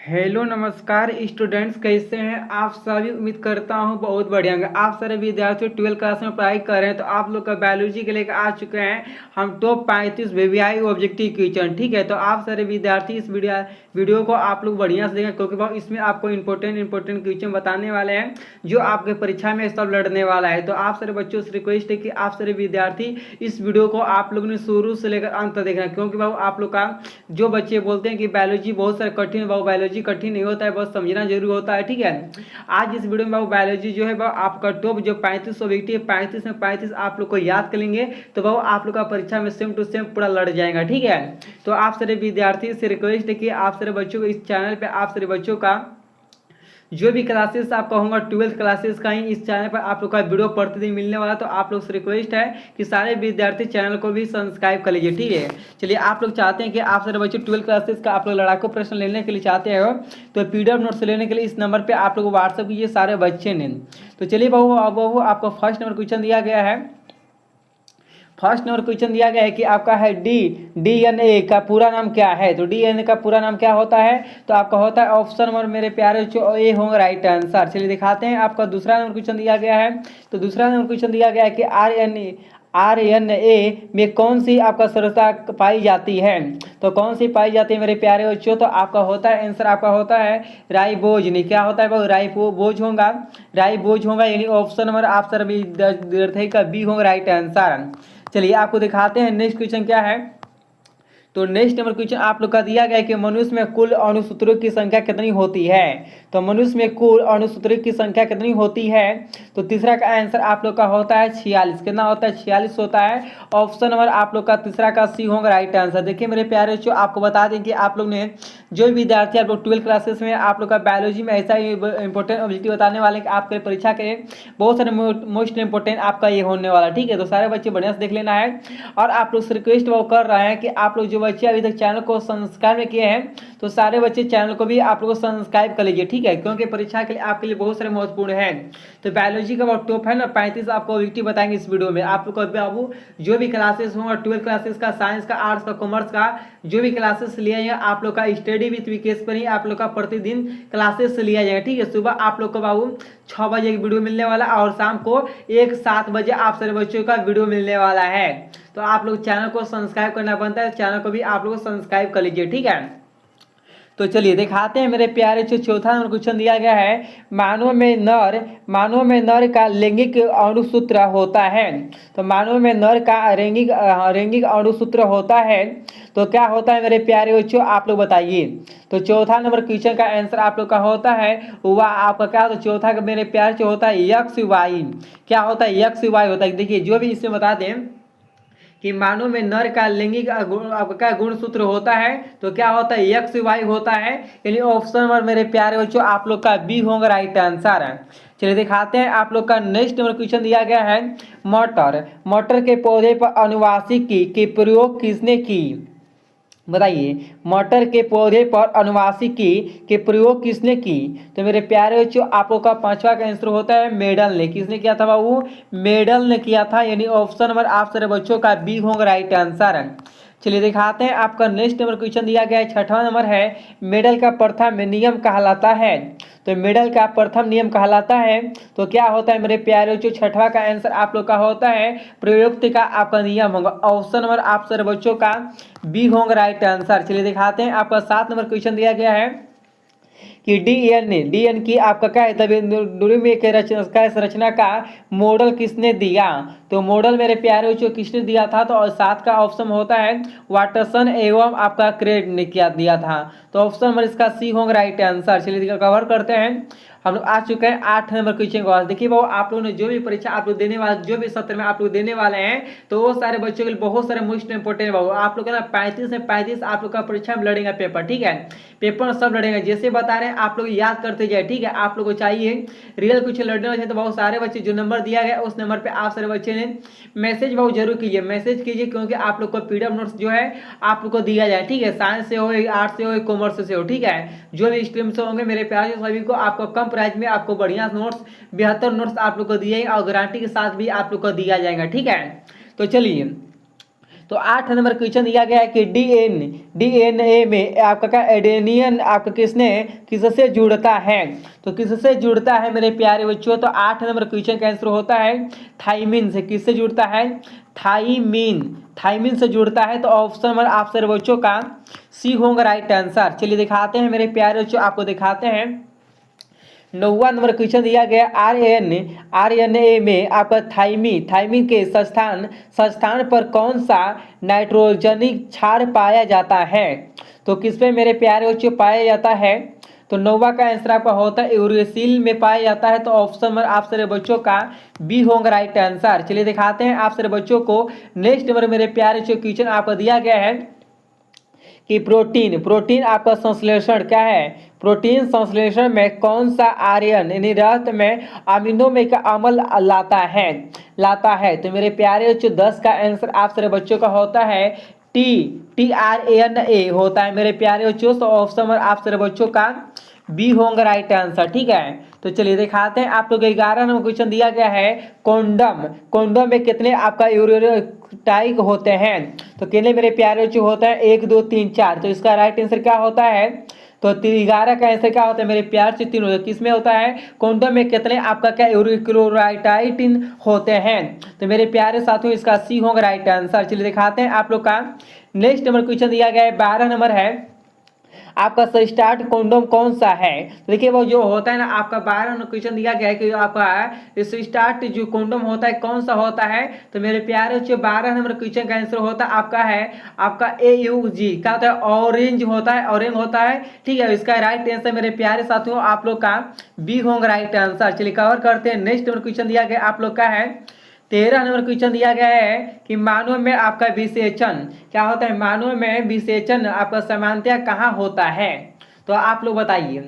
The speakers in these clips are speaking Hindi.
हेलो नमस्कार स्टूडेंट्स, कैसे हैं आप सभी। उम्मीद करता हूं बहुत बढ़िया होंगे। आप सारे विद्यार्थी 12th क्लास में पढ़ाई कर रहे हैं तो आप लोग का बायोलॉजी के लेकर आ चुके हैं हम टॉप 35 वीवीआई ऑब्जेक्टिव क्वेश्चन। ठीक है, तो आप सारे विद्यार्थी इस वीडियो को आप लोग बढ़िया से देखें, क्योंकि बहुत इसमें आपको इंपॉर्टेंट क्वेश्चन बताने वाले हैं जो आपके परीक्षा में सब लड़ने वाला है। तो आप सारे बच्चों से रिक्वेस्ट है कि आप सारे विद्यार्थी इस वीडियो को आप लोगों ने शुरू से लेकर अंत तक देखना, क्योंकि बाबू आप लोग का जो बच्चे बोलते हैं कि बायोलॉजी बहुत सारे कठिन है, बाबू बायोलॉजी कठिन नहीं होता है, बस समझना जरूरी होता है। ठीक है, आज इस वीडियो में बाबू बायोलॉजी जो है बाबू आपका टॉप जो 35 ऑब्जेक्टिव 35 में 35 आप लोग को याद कर लेंगे तो बाबू आप लोग का परीक्षा में सेम टू सेम पूरा लड़ जाएगा। ठीक है, तो आप सारे विद्यार्थी से रिक्वेस्ट है कि आप सारे बच्चों को इस चैनल पे आप सारे बच्चों का जो भी क्लासेस आपका होगा 12th क्लासेस का ही इस चैनल पर आप लोग का वीडियो प्रतिदिन मिलने वाला। तो आप लोग से रिक्वेस्ट है कि सारे विद्यार्थी चैनल को भी सब्सक्राइब कर लीजिए। ठीक है, चलिए आप लोग चाहते हैं कि आप सारे बच्चे 12th क्लासेस का आप लोग लड़ाकू प्रश्न लेने के लिए चाहते हो तो पीडीएफ नोट्स लेने के लिए इस नंबर पर आप लोग व्हाट्सअप कीजिए सारे बच्चे ने। तो चलिए बहू आपको फर्स्ट नंबर क्वेश्चन दिया गया है। फर्स्ट नंबर क्वेश्चन दिया गया है कि आपका है डीएनए का पूरा नाम क्या है। तो डीएनए का पूरा नाम क्या होता है, तो आपका होता है ऑप्शन नंबर मेरे प्यारे जो ए होंगे राइट आंसर। चलिए दिखाते हैं। आपका दूसरा नंबर क्वेश्चन दिया गया है। तो दूसरा नंबर क्वेश्चन दिया गया है कि आरएनए में कौन सी आपका संरचना पाई जाती है। तो कौन सी पाई जाती है मेरे प्यारे बच्चों, तो आपका होता है आंसर आपका होता है राइबोज। नहीं क्या होता है राइबोज होगा, राइबोज होगा, यानी ऑप्शन नंबर आप सर विद्यार्थी का बी होगा राइट आंसर। चलिए आपको दिखाते हैं नेक्स्ट क्वेश्चन क्या है। तो नेक्स्ट नंबर क्वेश्चन आप लोग का दिया गया है कि मनुष्य में कुल अणुसूत्रों की संख्या कितनी होती है। तो मनुष्य में कुल अणुसूत्रों की संख्या कितनी होती है, तो तीसरा का आंसर आप लोग का होता है 46। कितना होता है, 46 होता है। ऑप्शन नंबर आप लोग का तीसरा का सी होगा राइट आंसर। देखिए मेरे प्यारे बच्चों, आपको बता दें कि आप लोग ने जो विद्यार्थी आप लोग 12th क्लासेस में आप लोग का बायोलॉजी में ऐसा इंपॉर्टेंट ऑब्जेक्टिव बताने वाले कि आपके परीक्षा के बहुत सारे मोस्ट इंपॉर्टेंट आपका ये होने वाला। ठीक है, तो सारे बच्चे बढ़िया से देख लेना है। और आप लोग से रिक्वेस्ट वो कर रहे हैं कि आप लोग जो बच्चे अभी तक चैनल को सब्सक्राइब किए हैं तो सारे बच्चे चैनल को भी आप लोग सब्सक्राइब कर लीजिए। ठीक है, क्योंकि परीक्षा के लिए आपके लिए बहुत सारे महत्वपूर्ण है। तो बायोलॉजी का बहुत टॉप है ना 35 आपको ऑब्जेक्टिव बताएंगे इस वीडियो में। आप लोग को बाबू जो भी क्लासेस होंगे 12th क्लासेस का, साइंस का, आर्ट्स का, कॉमर्स का जो भी क्लासेस लिया जाए आप लोग का स्टडी विथ विकेश पर ही आप लोग का प्रतिदिन क्लासेस लिया जाएगा। ठीक है, सुबह आप लोग को बाबू 6 बजे एक वीडियो मिलने वाला और शाम को 7 बजे आप सारे बच्चों का वीडियो मिलने वाला है। तो आप लोग चैनल को सब्सक्राइब करना बनता है, चैनल को भी आप लोग सब्सक्राइब कर लीजिए। ठीक है, तो चलिए दिखाते हैं मेरे प्यारे। जो चौथा नंबर क्वेश्चन दिया गया है, मानव में नर का लैंगिक अणुसूत्र होता है। तो मानव में नर का लैंगिक अणुसूत्र होता है तो क्या होता है मेरे प्यारे बच्चों, आप लोग बताइए। तो चौथा नंबर क्वेश्चन का आंसर आप लोग का होता है वह आपका क्या, तो चौथा का मेरे प्यारे जो होता है यक्स वाई। क्या होता है, यक्स वाई होता है। देखिए जो भी इसमें बता दें कि मानव में नर का लैंगिक आपका गुणसूत्र होता है तो क्या होता है एक्स वाई होता है, यानी ऑप्शन नंबर मेरे प्यारे बच्चों आप लोग का बी होगा राइट आंसर है। चलिए दिखाते हैं। आप लोग का नेक्स्ट नंबर क्वेश्चन दिया गया है मटर के पौधे पर अनुवांशिक की प्रयोग किसने की। बताइए, मटर के पौधे पर अनुवांशिकी के प्रयोग किसने की। तो मेरे प्यारे बच्चों आप लोग का पांचवा का आंसर होता है मेडल ने। किसने किया था बाबू, मेडल ने किया था, यानी ऑप्शन नंबर आप सारे बच्चों का बी होगा राइट आंसर। चलिए दिखाते हैं। आपका नेक्स्ट नंबर क्वेश्चन दिया गया है, छठवां नंबर है मेडल का प्रथम नियम कहलाता है। तो मेडल का प्रथम नियम कहलाता है तो क्या होता है मेरे प्यारे बच्चों, छठवां का आंसर आप लोग का होता है प्रयुक्त का आपका नियम होगा। ऑप्शन नंबर आप सारे बच्चों का बी होगा राइट आंसर। चलिए दिखाते हैं। आपका 7 नंबर क्वेश्चन दिया गया है कि डीएन की आपका क्या है संरचना का मॉडल किसने दिया। तो मॉडल मेरे प्यारे बच्चों किसने दिया था, तो 7 का ऑप्शन होता है वाटसन एवं आपका क्रेड ने किया दिया था। तो ऑप्शन नंबर इसका सी होगा राइट आंसर। चलिए कवर करते हैं। हम लोग आ चुके हैं 8 नंबर क्वेश्चन के पास। देखिए बाबू आप लोगों ने जो भी परीक्षा आप लोग देने वाले, जो भी सत्र में आप लोग देने वाले हैं तो वो सारे बच्चों के लिए बहुत सारे मोस्ट इंपोर्टेंट बाबू आप लोग ना 35 से 35 आप लोग का परीक्षा में लड़ेगा पेपर। ठीक है, पेपर सब लड़ेगा जैसे बता रहे हैं आप लोग याद करते जाए। ठीक है, आप लोग को चाहिए रियल कुछ लड़ने वाले तो बहुत सारे बच्चे जो नंबर दिया गया उस नंबर पर आप सारे बच्चे ने मैसेज बहुत जरूर कीजिए, मैसेज कीजिए, क्योंकि आप लोग को पीडीएफ नोट्स जो है आप लोग को दिया जाए। ठीक है, साइंस से हो, आर्ट्स से हो, कॉमर्स से हो। ठीक है, जो भी स्ट्रीम से होंगे मेरे प्यारे सभी को आपको कम प्राइस में आपको बढ़िया नोट्स 72 नोट्स आप लोग को दिए और गारंटी के साथ भी आप लोग को दिया जाएगा। ठीक है, तो चलिए तो 8 नंबर क्वेश्चन दिया गया है कि डीएनए में आपका क्या एडेनियन आपका किससे जुड़ता है। तो किससे जुड़ता है मेरे प्यारे बच्चों, तो 8 नंबर क्वेश्चन का आंसर होता है थाइमिन से। किससे जुड़ता है, थाइमिन से जुड़ता है। तो ऑप्शन नंबर आप सर बच्चों का सी होगा राइट आंसर। चलिए दिखाते हैं मेरे प्यारे बच्चों, आपको दिखाते हैं। 9वां नंबर क्वेश्चन दिया गया आरएनए में आपका थाइमिन के संस्थान पर कौन सा नाइट्रोजनिक क्षार पाया जाता है। तो किस पे मेरे प्यारे बच्चों पाया जाता है, तो 9वां का आंसर आपका होता है यूरेसिल में पाया जाता है। तो ऑप्शन नंबर आप सारे बच्चों का बी होगा राइट आंसर। चलिए दिखाते हैं आप सारे बच्चों को। नेक्स्ट नंबर मेरे प्यारे बच्चों क्वेश्चन आपको दिया गया है कि प्रोटीन आपका संश्लेषण क्या है, प्रोटीन संश्लेषण में कौन सा आर्यन यानी रक्त में अमीनो में का अमल लाता है। तो मेरे प्यारे बच्चों 10 का आंसर आप सारे बच्चों का होता है TRNA होता है मेरे प्यारे बच्चों। तो ऑप्शन नंबर आप सारे बच्चों का बी होगा राइट आंसर। ठीक है, तो चलिए दिखाते हैं आप लोग 11 नंबर क्वेश्चन दिया गया है कॉन्डम में कितने आपका यूरोटाइक होते हैं। तो कितने मेरे प्यारे बच्चों होता है 1 2 3 4। तो इसका राइट आंसर क्या होता है, तो 11 का आंसर क्या होता है मेरे प्यार से 3 होता है। किसमें होता है, कॉन्डम में कितने आपका क्या यूरोटाइटिन होते हैं। तो मेरे प्यारे साथियों इसका सी होगा राइट आंसर। चलिए दिखाते हैं आप लोग का। नेक्स्ट नंबर क्वेश्चन दिया गया है 12 नंबर है आपका स्टार्ट कॉन्डोम कौन सा है। तो देखिए वो जो होता है ना आपका 12 नंबर क्वेश्चन दिया गया है कि आपका स्टार्ट जो कॉन्डोम होता है कौन सा होता है। तो मेरे प्यारे बच्चों 12 नंबर क्वेश्चन का आंसर होता है आपका AUG क्या होता है, ऑरेंज होता है। ठीक है, इसका राइट आंसर मेरे प्यारे साथियों आप लोग का बी होगा राइट आंसर। चलिए कवर करते हैं। नेक्स्ट नंबर क्वेश्चन दिया गया आप लोग का है 13 नंबर क्वेश्चन दिया गया है कि मानव में आपका विसेचन क्या होता है, मानव में विसेचन आपका समानता कहाँ होता है। तो आप लोग बताइए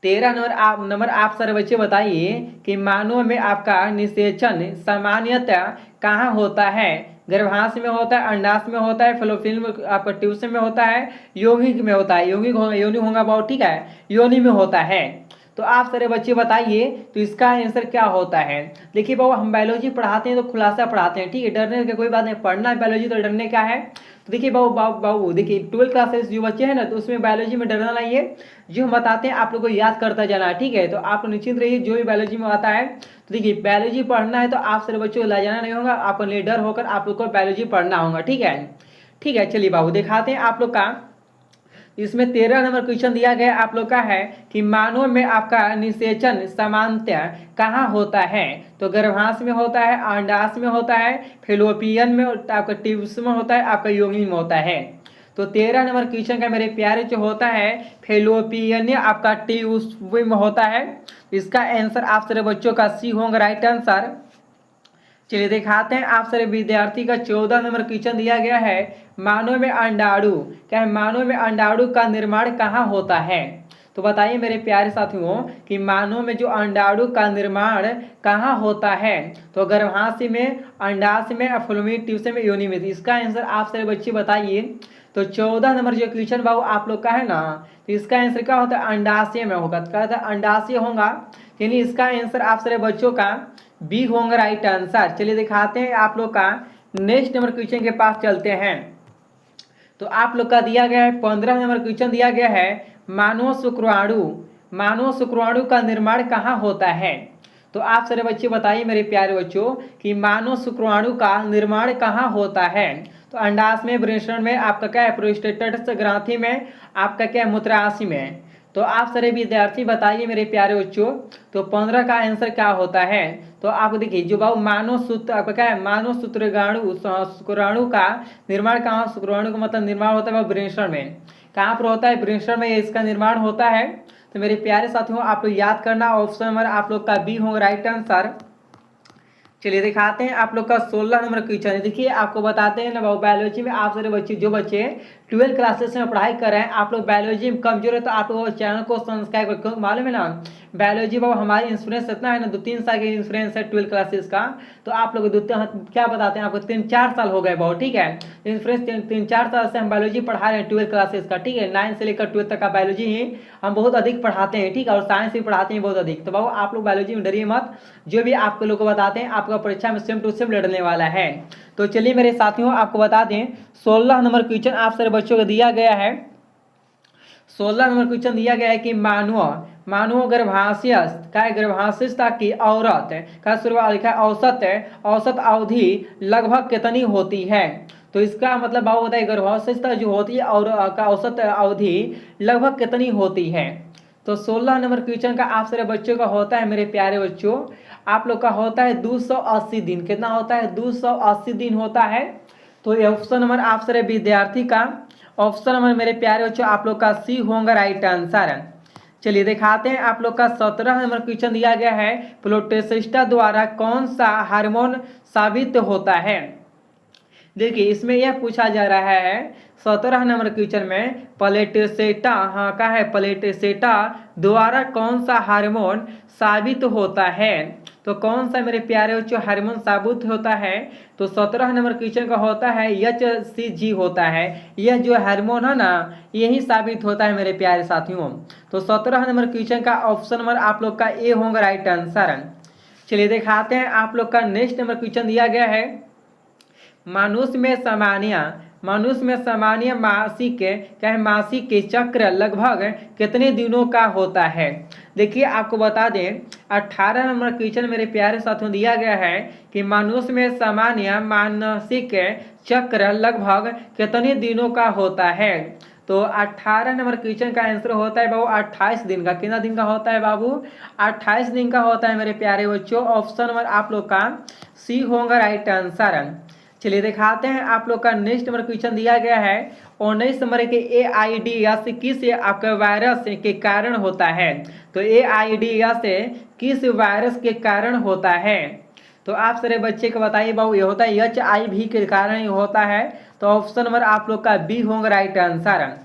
13 नंबर आप सारे बच्चे बताइए कि मानव में आपका निषेचन सामान्यतः कहाँ होता है। गर्भाशय में होता है, अंडाशय में होता है, फलोपियन में आपका ट्यूब में होता है, यौगिक में होता है, योनि होगा बहुत। ठीक है, योनि में होता है। तो आप सारे बच्चे बताइए तो इसका आंसर क्या होता है। देखिए बाबू हम बायोलॉजी पढ़ाते हैं तो खुलासा पढ़ाते हैं। ठीक है, डरने की कोई बात नहीं, पढ़ना है बायोलॉजी तो डरने क्या है। तो देखिए बाबू देखिए 12 क्लासेस जो बच्चे हैं ना तो उसमें बायोलॉजी में डरना नहीं है। जो हम बताते हैं आप लोग को याद करता जाना है। ठीक है, तो आप निश्चिंत रहिए जो भी बायोलॉजी में आता है। तो देखिए बायोलॉजी पढ़ना है तो आप सारे बच्चों को ला जाना नहीं होगा, आपको निडर होकर आप लोग को बायोलॉजी पढ़ना होगा। ठीक है, चलिए बाबू दिखाते हैं आप लोग का। इसमें 13 नंबर क्वेश्चन दिया गया आप लोग का है कि मानव में आपका निषेचन सामान्यतः कहाँ होता है। तो गर्भाशय में होता है, अंडाशय में होता है, फेलोपियन में आपका ट्यूब्स में होता है, आपका योनि में होता है। तो 13 नंबर क्वेश्चन का मेरे प्यारे जो होता है फेलोपियन आपका ट्यूब में होता है। इसका आंसर आप सारे बच्चों का सी होगा राइट आंसर। चलिए दिखाते हैं आप सारे विद्यार्थी का 14 नंबर क्वेश्चन दिया गया है मानव में अंडाणु क्या है, मानव में अंडाणु का निर्माण कहाँ होता है। तो बताइए मेरे प्यारे साथियों कि मानव में जो अंडाणु का निर्माण कहाँ होता है। तो गर्भाशय में, अंडाशय में, फलोपियन ट्यूब में, योनि में। इसका आंसर आप सारे बच्चे बताइए। तो 14 नंबर जो क्वेश्चन बाबू आप लोग का है ना तो इसका आंसर क्या होता है, अंडाशय में होगा। क्या होता है, अंडाशय होगा। यानी इसका आंसर आप सारे बच्चों का बी होगा राइट आंसर। चलिए दिखाते हैं आप लोग का। नेक्स्ट नंबर क्वेश्चन के पास चलते हैं। तो आप लोग का दिया गया है 15 नंबर क्वेश्चन दिया गया है मानव शुक्राणु का निर्माण कहाँ होता है। तो आप सारे बच्चे बताइए मेरे प्यारे बच्चों कि मानव शुक्राणु का निर्माण कहाँ होता है। तो अंडाशय में, वृषण में, आपका क्या है प्रोस्टेट ग्रंथि में, आपका क्या है मूत्राशय में। तो आप सारे विद्यार्थी बताइए मेरे प्यारे बच्चों तो 15 का आंसर क्या होता है। तो आप देखिए जो बाबू मानव सूत्र आपका क्या है, मानव शुक्राणु का निर्माण कहाँ, शुक्राणु का मतलब निर्माण होता है वह वृषण में। कहाँ पर होता है, वृषण में इसका निर्माण होता है। तो मेरे प्यारे साथियों आप लोग याद करना, ऑप्शन नंबर आप लोग का बी होगा राइट आंसर। चलिए दिखाते हैं आप लोग का 16 नंबर क्वेश्चन है। देखिए आपको बताते हैं ना बायोलॉजी में आप सारे बच्चे जो बच्चे 12 क्लासेस में पढ़ाई कर रहे हैं, आप लोग बायोलॉजी में कमजोर है तो आप लोग चैनल को सब्सक्राइब करें, क्योंकि मालूम है ना बायोलॉजी बाबू हमारी इंश्योरेंस इतना है ना, 2-3 साल का इंश्योरेंस है 12 क्लासेस का। तो आप लोग क्या बताते हैं आपको 3-4 साल हो गए बहुत, ठीक है। इंश्योरेंस 3-4 साल से हम बायोलॉजी पढ़ा रहे हैं 12 क्लासेस का, ठीक है। 9 से लेकर 12 तक का बायोलॉजी ही हम बहुत अधिक पढ़ाते हैं, ठीक है। और साइंस भी पढ़ाते हैं बहुत अधिक। तो बाबू आप लोग बायोलॉजी में डरिए मत, जो भी आपको लोग को बताते हैं आपका परीक्षा में सेम टू सेम लड़ने वाला है। तो चलिए मेरे साथियों आपको बता दें 16 नंबर क्वेश्चन आप सारे बच्चों को दिया गया है। 16 नंबर क्वेश्चन दिया गया है कि मानव गर्भाशयस्था की औरत का शुरुआत लिखा है औसत अवधि लगभग कितनी होती है। तो इसका मतलब बाबू होता है गर्भाशयस्था जो होती है और का औसत अवधि लगभग कितनी होती है। तो 16 नंबर क्वेश्चन का आप सारे बच्चों का होता है मेरे प्यारे बच्चों, आप लोग का होता है 280 दिन। कितना होता है 280 दिन होता है। तो ये ऑप्शन नंबर आप सारे विद्यार्थी का ऑप्शन नंबर मेरे प्यारे बच्चों आप लोग का सी होगा राइट आंसर। चलिए दिखाते हैं आप लोग का 17 नंबर क्वेश्चन दिया गया है प्रोस्टेटा द्वारा कौन सा हार्मोन साबित होता है। देखिए इसमें यह पूछा जा रहा है 17 नंबर क्वेश्चन में प्लेटेसेटा का है प्लेटेसेटा द्वारा कौन सा हार्मोन साबित होता है। तो कौन सा मेरे प्यारे बच्चों हार्मोन साबित होता है। तो 17 नंबर क्वेश्चन का होता है HCG होता है। यह जो हार्मोन है ना यही साबित होता है मेरे प्यारे साथियों। तो 17 नंबर क्वेश्चन का ऑप्शन नंबर आप लोग का ए होगा राइट आंसर। चलिए दिखाते हैं आप लोग का नेक्स्ट नंबर क्वेश्चन दिया गया है मनुष्य में सामान्य मासिक के चक्र लगभग कितने दिनों का होता है। देखिए आपको बता दें 18 नंबर क्वेश्चन मेरे प्यारे साथियों दिया गया है कि मनुष्य में सामान्य मानसिक चक्र लगभग कितने दिनों का होता है। तो 18 नंबर क्वेश्चन का आंसर होता है बाबू 28 दिन का। कितना दिन का होता है बाबू 28 दिन का होता है मेरे प्यारे बच्चों। ऑप्शन नंबर आप लोग का सी होगा राइट आंसर। चलिए दिखाते हैं आप लोग का नेक्स्ट नंबर क्वेश्चन दिया गया है 19 नंबर के AIDS किस आपका वायरस के कारण होता है। तो AIDS किस वायरस के कारण होता है। तो आप सारे बच्चे को बताइए बाबू ये होता है HIV के कारण ही होता है। तो ऑप्शन नंबर आप लोग का बी होगा राइट आंसर।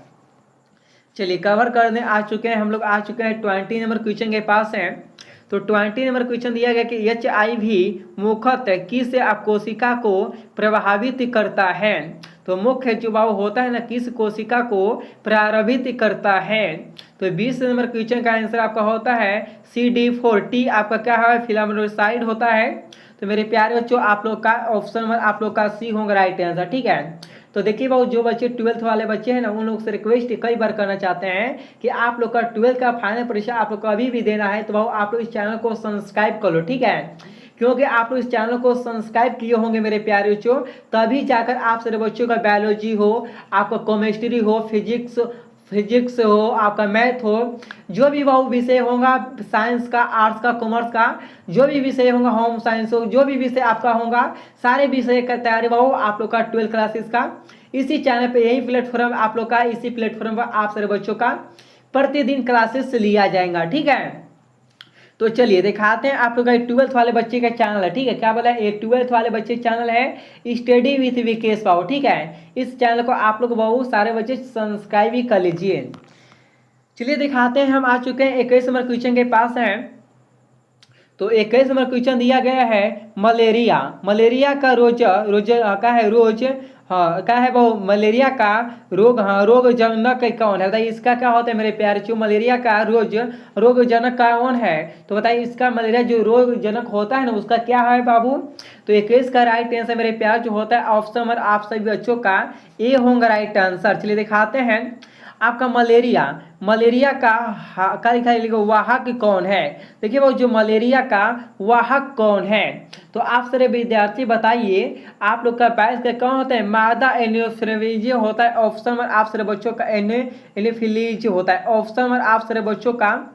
चलिए कवर करने आ चुके हैं हम लोग आ चुके हैं 20 नंबर क्वेश्चन के पास है। तो 20 नंबर क्वेश्चन दिया गया कि HIV मुख्यतः किस कोशिका को प्रभावित करता है। तो मुख्य जो बाबू होता है ना किस कोशिका को प्रभावित करता है। तो 20 नंबर क्वेश्चन का आंसर आपका होता है CD4T आपका क्या है फिलामेनोसाइड होता है। तो मेरे प्यारे बच्चों आप लोग का ऑप्शन नंबर आप लोग का सी होगा राइट आंसर, ठीक है। तो देखिए बाबू जो बच्चे 12th वाले बच्चे हैं ना उन लोग से रिक्वेस्ट कई बार करना चाहते हैं कि आप लोग का 12th का फाइनल परीक्षा आप लोग को अभी भी देना है। तो बाबू आप लोग इस चैनल को सब्सक्राइब कर लो, ठीक है। क्योंकि आप लोग इस चैनल को सब्सक्राइब किए होंगे मेरे प्यारे बच्चों तभी जाकर आप सारे बच्चों का बायोलॉजी हो आपका केमिस्ट्री हो फिजिक्स हो आपका मैथ हो जो भी वो विषय होगा साइंस का आर्ट्स का कॉमर्स का जो भी विषय होगा होम साइंस हो जो भी विषय आपका होगा सारे विषय का तैयारी वो आप लोग का 12 क्लासेस का इसी चैनल पे यही प्लेटफॉर्म आप लोग का इसी प्लेटफॉर्म पर आप सारे बच्चों का प्रतिदिन क्लासेस लिया जाएगा, ठीक है। तो चलिए दिखाते हैं आप लोग का 12th वाले बच्चे का चैनल है, ठीक है। क्या बोला है ये 12th वाले बच्चे चैनल है स्टडी विथ विकेश बाबू, ठीक है। इस चैनल को आप लोग बहुत सारे बच्चे सब्सक्राइब भी कर लीजिए। चलिए दिखाते हैं हम आ चुके हैं 21 नंबर क्वेश्चन के पास है। तो 21 नंबर क्वेश्चन दिया गया है मलेरिया का रोज का है रोज हाँ क्या है वो मलेरिया का रोग हाँ रोग जनक कौन है। बताइए इसका क्या होता है मेरे प्यारे बच्चों मलेरिया का रोग जनक कौन है। तो बताइए इसका मलेरिया जो रोग जनक होता है ना उसका क्या है बाबू। तो 21 का राइट आंसर मेरे प्यार जो होता है ऑप्शन नंबर आप सभी बच्चों का ए होगा राइट आंसर। चलिए दिखाते हैं आपका मलेरिया का लिखा वाहक कौन है। देखिए वो जो मलेरिया का वाहक कौन है। तो आप सारे विद्यार्थी बताइए आप लोग का 22 का कौन होता है मादा एनोफिलीज होता है। ऑप्शन नंबर आप सारे बच्चों का एनोफिलीज होता है। ऑप्शन नंबर आप सारे बच्चों का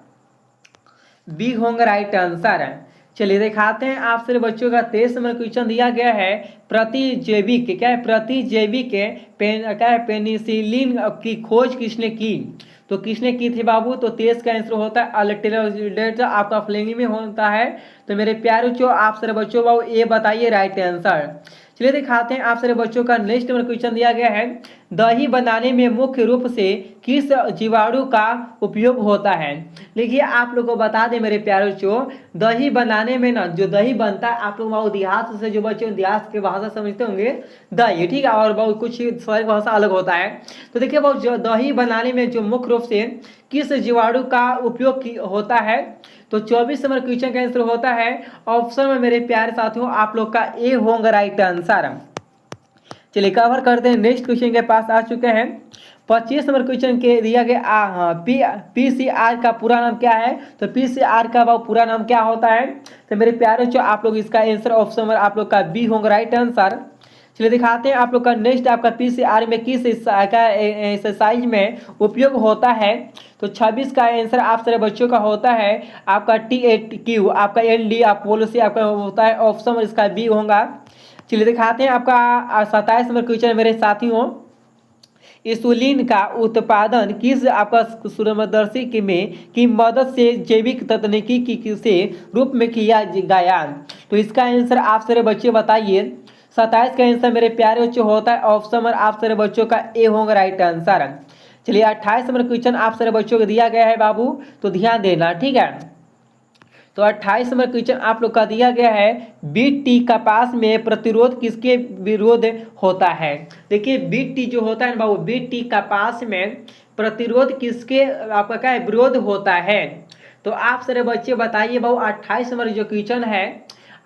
बी होगा राइट आंसर है। चलिए दिखाते हैं आप सारे बच्चों का 23 नंबर क्वेश्चन दिया गया है प्रतिजैविक, क्या है प्रतिजैविक क्या है पेनिसिलिन की खोज किसने की? तो किसने की थी बाबू? तो 23 का आंसर होता है अल्टेरेट, आपका फ्लेंगी में होता है। तो मेरे प्यारे बच्चों, आप सारे बच्चों बाबू ये बताइए राइट आंसर। चलिए दिखाते हैं आप सारे बच्चों का नेक्स्ट नंबर क्वेश्चन दिया गया है, दही बनाने में मुख्य रूप से किस जीवाणु का उपयोग होता है? देखिए आप लोग को बता दें मेरे प्यारे बच्चों, दही बनाने में ना जो दही बनता है, आप लोग वो देहात से जो बच्चे देहात की भाषा समझते होंगे दही, ठीक है, और बहुत कुछ शहर की भाषा अलग होता है। तो देखिए वो जो दही बनाने में जो मुख्य रूप से किस जीवाणु का उपयोग होता है? तो 24 नंबर क्वेश्चन का आंसर होता है ऑप्शन में मेरे प्यारे साथियों आप लोग का ए होगा राइट आंसर। चलिए कवर करते हैं, नेक्स्ट क्वेश्चन के पास आ चुके हैं। 25 नंबर क्वेश्चन के दिया गया पीसीआर का पूरा नाम क्या है? तो पीसीआर का वो पूरा नाम क्या होता है? तो मेरे प्यारे जो आप लोग इसका आंसर ऑप्शन में आप लोग का बी होगा राइट आंसर। चलिए दिखाते हैं आप लोग का नेक्स्ट आपका पीसीआर में किस एक्सरसाइज में उपयोग होता है? तो 26 का आंसर आप सारे बच्चों का होता है आपका TATQ, आपका ND आप पॉलिसी आपका होता है ऑप्शन इसका बी होगा। चलिए दिखाते हैं आपका 27 नंबर क्वेश्चन मेरे साथियों, इंसुलिन का उत्पादन किस आपका सूक्ष्मदर्शी की मदद से जैविक तकनीकी की से रूप में किया गया? तो इसका आंसर आप सारे बच्चे बताइए। 27 का आंसर मेरे प्यारे बच्चों होता है ऑप्शन में आप सारे बच्चों का ए होगा राइट आंसर। चलिए 28 नंबर क्वेश्चन आप सारे बच्चों को दिया गया है बाबू, तो ध्यान देना, ठीक है। तो 28 नंबर क्वेश्चन आप लोग का दिया गया है, बीटी कपास में प्रतिरोध किसके विरोध होता है? देखिए बीटी जो होता है ना बाबू, बीटी कपास में प्रतिरोध किसके आपका क्या है विरोध होता है? तो आप सारे बच्चे बताइए बाबू। 28 नंबर जो क्वेश्चन है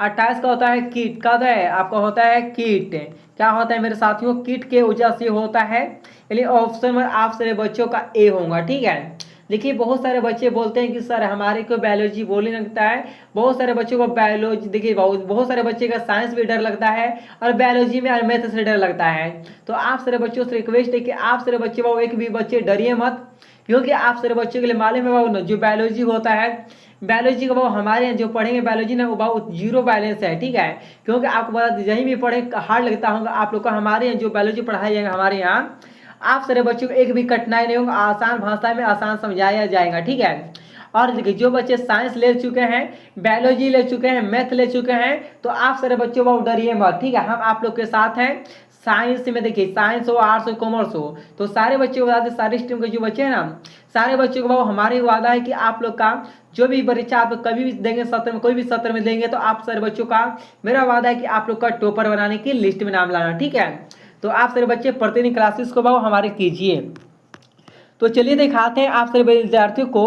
28 का होता है कीट का, है आपका होता है कीट, क्या होता है मेरे साथियों? कीट के वजह से होता है, यानी ऑप्शन में आप सारे बच्चों का ए होगा, ठीक है। देखिए बहुत सारे बच्चे बोलते हैं कि सर हमारे को बायोलॉजी बोलने लगता है, बहुत सारे बच्चों को बायोलॉजी, देखिए बहुत सारे बच्चे का साइंस भी डर लगता है और बायोलॉजी में और मैथ से डर लगता है। तो आप सारे बच्चों से रिक्वेस्ट है कि आप सारे बच्चे बाबू एक भी बच्चे डरिए मत, क्योंकि आप सारे बच्चों के लिए मालूम है बाबू जो बायोलॉजी होता है, बायोलॉजी का बाबू हमारे यहाँ जो पढ़ेंगे बायोलॉजी ना वो बाबू जीरो बैलेंस है, ठीक है। क्योंकि आपको बता यहीं भी पढ़े हार्ड लगता होगा आप लोग का, हमारे यहाँ जो बायोलॉजी पढ़ाई जाएगा हमारे यहाँ आप सारे बच्चों को एक भी कठिनाई नहीं होगा, आसान भाषा में आसान समझाया जाएगा, ठीक है। और देखिए जो बच्चे साइंस ले चुके हैं, बायोलॉजी ले चुके हैं, मैथ ले चुके हैं, तो आप सारे बच्चों बहुत डरिए मत, ठीक है। हम आप लोग के साथ हैं। साइंस में देखिए साइंस हो, आर्ट्स हो, कॉमर्स हो, तो सारे बच्चों को बता दें, सारे स्ट्रीम के जो बच्चे हैं ना, सारे बच्चों को बहुत हमारी वादा है कि आप लोग का जो भी परीक्षा आप कभी भी देंगे सत्र में, कोई भी सत्र में देंगे, तो आप सारे बच्चों का मेरा वादा है कि आप लोग का टॉपर बनाने की लिस्ट में नाम लाना, ठीक है। तो आप सारे बच्चे प्रतिदिन क्लासेस को बहुत हमारे कीजिए। तो चलिए दिखाते हैं आप सारे विद्यार्थियों को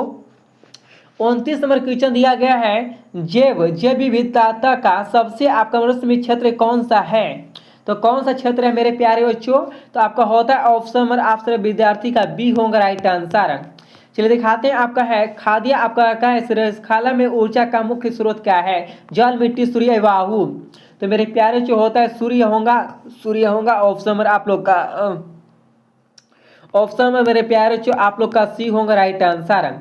29 नंबर क्वेश्चन दिया गया है, जैव विविधता का सबसे आपका मनुष्य में क्षेत्र कौन सा है? तो कौन सा क्षेत्र है मेरे प्यारे बच्चों? तो आपका होता है ऑप्शन नंबर आप सारे विद्यार्थी का बी होगा राइट आंसर। चलिए दिखाते हैं आपका है खाद्य आपका क्या है खाला में ऊर्जा का मुख्य स्रोत क्या है? जल, मिट्टी, सूर्य, वायु। तो मेरे प्यारे जो होता है सूर्य होगा ऑप्शन नंबर आप लोग का ऑप्शन में मेरे प्यारे जो आप लोग का सी होगा राइट आंसर।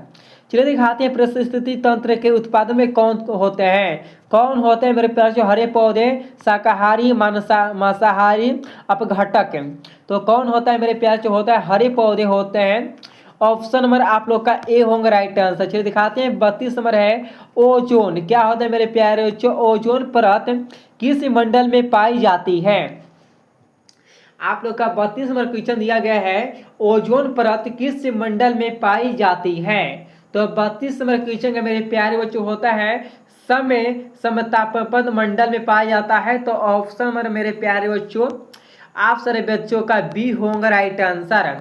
चलिए दिखाते हैं पारिस्थितिकी तंत्र के उत्पादन में कौन होते हैं? कौन होते हैं मेरे प्यारे जो हरे पौधे, शाकाहारी, मांसाहारी, अपघटक। तो कौन होता है मेरे प्यारे जो होता है हरे पौधे होते हैं, ऑप्शन नंबर आप लोग का ए होगा राइट आंसर। चलिए दिखाते हैं 32 नंबर है ओजोन, क्या होता है मेरे प्यारे बच्चों? ओजोन परत किस मंडल में पाई जाती है? आप लोग का 32 नंबर क्वेश्चन दिया गया है, ओजोन परत किस मंडल में पाई जाती है? तो 32 नंबर क्वेश्चन का मेरे प्यारे बच्चों होता है समतापन मंडल में पाया जाता है। तो ऑप्शन नंबर मेरे प्यारे बच्चों आप सारे बच्चों का बी होगा राइट आंसर।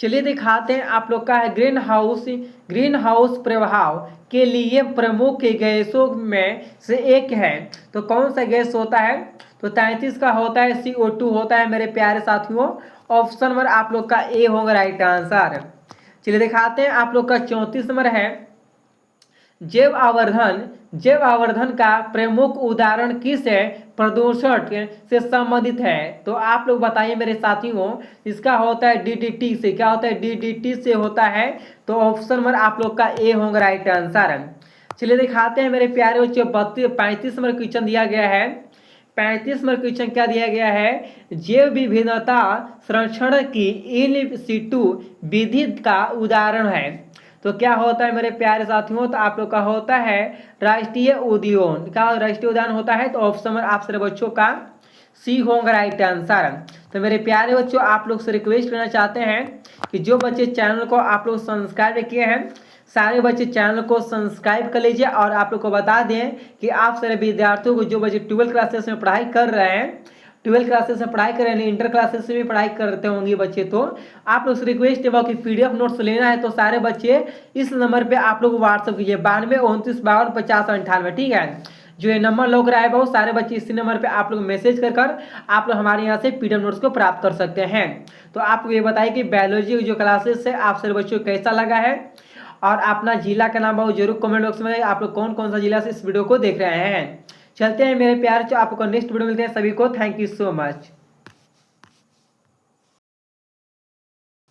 चलिए दिखाते हैं आप लोग का है ग्रीन हाउस प्रभाव के लिए प्रमुख गैसों में से एक है, तो कौन सा गैस होता है? तो 33 का होता है CO2 होता है मेरे प्यारे साथियों, ऑप्शन नंबर आप लोग का ए होगा राइट आंसर। चलिए दिखाते हैं आप लोग का 34 नंबर है जैव आवर्धन का प्रमुख उदाहरण किस है प्रदूषण से संबंधित है? तो आप लोग बताइए मेरे साथियों, इसका होता है DDT से, क्या होता है? DDT से होता है। तो ऑप्शन नंबर आप लोग का ए होगा राइट आंसर। चलिए दिखाते हैं मेरे प्यारे बच्चों 35 नंबर क्वेश्चन दिया गया है, 35 नंबर क्वेश्चन क्या दिया गया है, जैव विभिन्नता संरक्षण की इन सिटू विधि का उदाहरण है। तो क्या होता है मेरे प्यारे साथियों, तो आप लोग का होता है राष्ट्रीय उद्यान। क्या राष्ट्रीय उद्यान होता है, तो ऑप्शन नंबर आप सारे बच्चों का सी होगा राइट आंसर। तो मेरे प्यारे बच्चों, आप लोग से रिक्वेस्ट करना चाहते हैं कि जो बच्चे चैनल को आप लोग सब्सक्राइब किए हैं, सारे बच्चे चैनल को सब्सक्राइब कर लीजिए। और आप लोग को बता दें कि आप सारे विद्यार्थियों को, जो बच्चे 12 क्लासेस में पढ़ाई कर रहे हैं, 12 क्लासेस में पढ़ाई कर रहे हैं, इंटर क्लासेस में भी पढ़ाई करते होंगे बच्चे, तो आप लोग से रिक्वेस्ट है कि PDF नोट्स लेना है तो सारे बच्चे इस नंबर पे आप लोग व्हाट्सअप कीजिए 92 29 52 50 98। ठीक है, जो ये नंबर लग रहा है वो सारे बच्चे इसी नंबर पे आप लोग मैसेज कर आप लोग हमारे यहाँ से PDF नोट्स को प्राप्त कर सकते हैं। तो आपको ये बताइए कि बायोलॉजी की जो क्लासेस है आप सारे बच्चों को कैसा लगा है, और अपना जिला का नाम बहुत जरूर कमेंट बॉक्स में आप लोग कौन कौन सा जिला से इस वीडियो को देख रहे हैं। चलते हैं मेरे प्यार, जो आपको नेक्स्ट वीडियो मिलते हैं। सभी को थैंक यू सो मच।